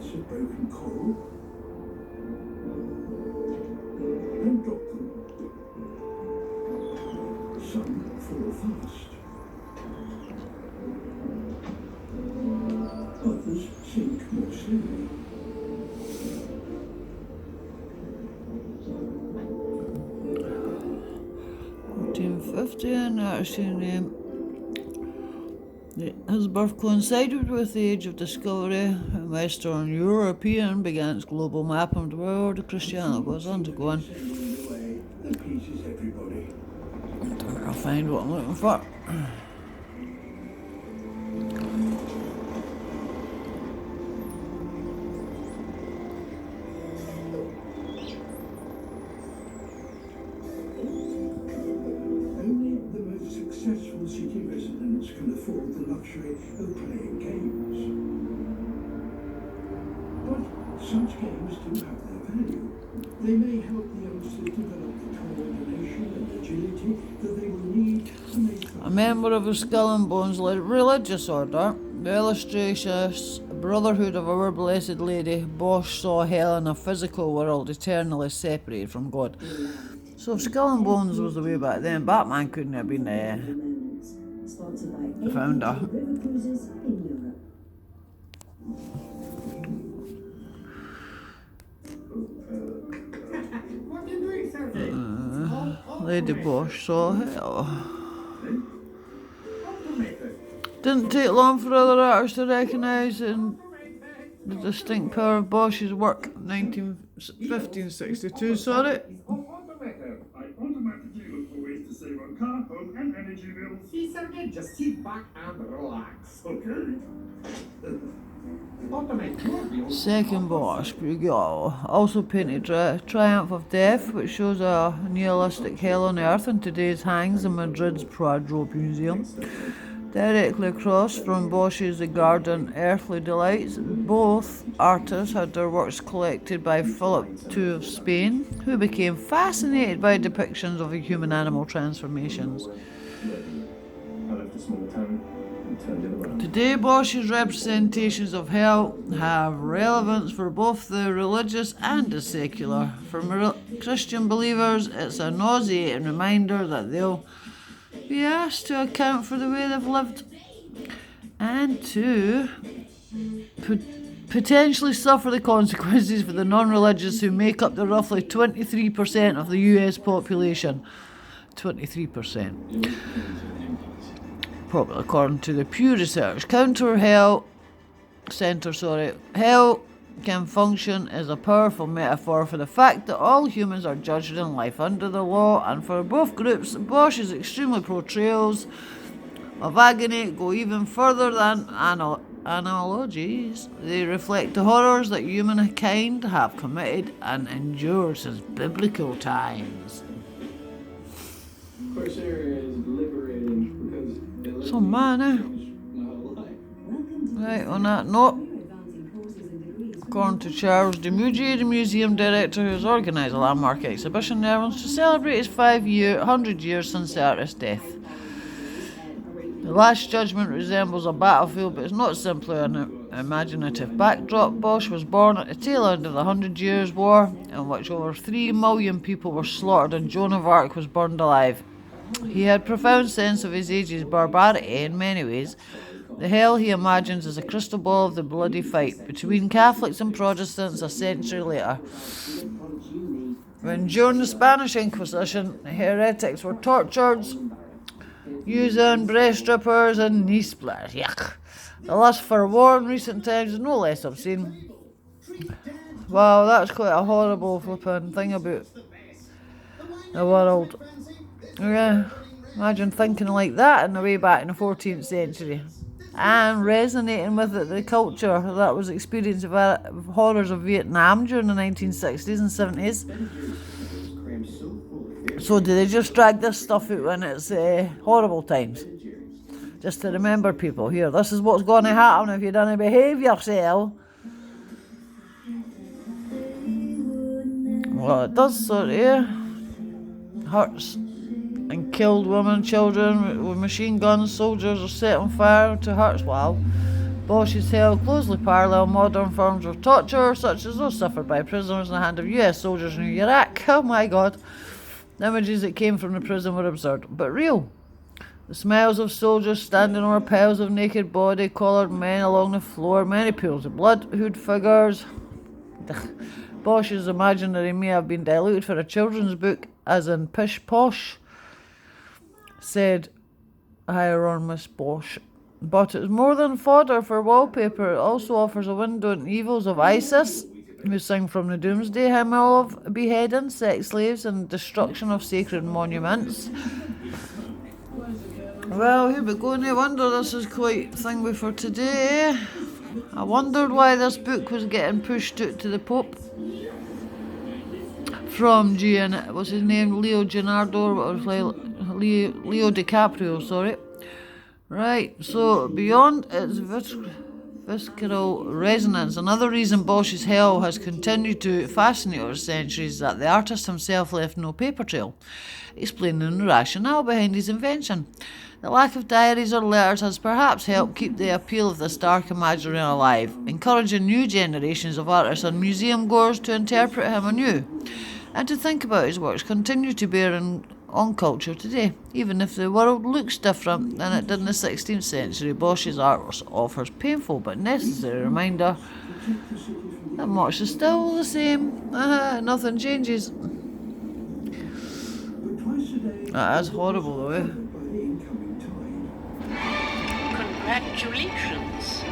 bits of broken coral and drop them. Some fall fast. Others sink more slowly. 1450, and actually his birth coincided with the age of discovery, and Western European began its global mapping of the world. Christianity was undergoing. That pleases everybody. I'll find what I'm looking for. Only the most successful city residents can afford the luxury of playing games. But such games do have their value. They may help the youngsters develop the coordination and agility that they will need to make A member of the Skull and Bones religious order, the illustrious Brotherhood of Our Blessed Lady, Bosch saw hell in a physical world eternally separated from God. So if Skull and Bones was the way back then, Batman couldn't have been the founder. Lady Bosch saw hell. Didn't take long for other artists to recognise the distinct power of Bosch's work. 1562, sorry. I automatically look for ways to save on car, home, and energy bills. See, Sergey, just sit back and relax. Okay. Automate your bills. Second Bosch, Bruegel, also painted Triumph of Death, which shows a nihilistic hell on earth, and today's hangs in Madrid's Prado Museum. Directly across from Bosch's The Garden, Earthly Delights, both artists had their works collected by Philip II of Spain, who became fascinated by depictions of the human-animal transformations. I left a small town and turned it around. Today, Bosch's representations of hell have relevance for both the religious and the secular. For Christian believers, it's a nauseating reminder that they'll be asked to account for the way they've lived and to potentially suffer the consequences for the non-religious who make up the roughly 23% of the US population. 23%. Probably according to the Pew Research Hell can function as a powerful metaphor for the fact that all humans are judged in life under the law, and for both groups, Bosch's extremely portrayals of agony go even further than analogies. They reflect the horrors that humankind have committed and endured since biblical times. Corsair is liberating because Some man, eh? Right, on that note, according to Charles Demudier, the museum director who has organised a landmark exhibition in Netherlands to celebrate his 100 years since the artist's death. The Last Judgment resembles a battlefield, but it's not simply an imaginative backdrop. Bosch was born at the tail end of the 100 Years' War, in which over 3 million people were slaughtered and Joan of Arc was burned alive. He had a profound sense of his age's barbarity in many ways. The hell he imagines is a crystal ball of the bloody fight between Catholics and Protestants a century later. When during the Spanish Inquisition, the heretics were tortured using breast strippers and knee splitters. Yuck. The lust for war in recent times is no less obscene. Wow, that's quite a horrible flipping thing about the world. Yeah, imagine thinking like that in the way back in the 14th century. And resonating with it, the culture that was experiencing horrors of Vietnam during the 1960s and 70s. So do they just drag this stuff out when it's horrible times? Just to remember people, here, this is what's going to happen if you don't behave yourself. Well, it does sort of, hurts. And killed women, children with machine guns. Soldiers are set on fire to huts. Wow. Bosch's hell closely parallel modern forms of torture, such as those suffered by prisoners in the hand of US soldiers in Iraq. Oh my god. The images that came from the prison were absurd, but real. The smells of soldiers standing over piles of naked body-coloured men along the floor, many pools of blood, hood figures. Bosch's imaginary may have been diluted for a children's book, as in Pish Posh, said Hermonius Bosch. But it's more than fodder for wallpaper. It also offers a window into evils of ISIS, who sing from the doomsday hymn of beheading, sex slaves, and destruction of sacred monuments. Well, here we go. No wonder this is quite thingy for today. I wondered why this book was getting pushed out to the Pope. From what's his name? Leo DiCaprio, sorry. Right, so beyond its visceral resonance, another reason Bosch's hell has continued to fascinate over centuries is that the artist himself left no paper trail, explaining the rationale behind his invention. The lack of diaries or letters has perhaps helped keep the appeal of this dark imagery alive, encouraging new generations of artists and museum goers to interpret him anew, and to think about his works continue to bear on culture today. Even if the world looks different than it did in the 16th century, Bosch's art offers painful but necessary reminder that much is still the same. Nothing changes. That is horrible though, eh? Congratulations.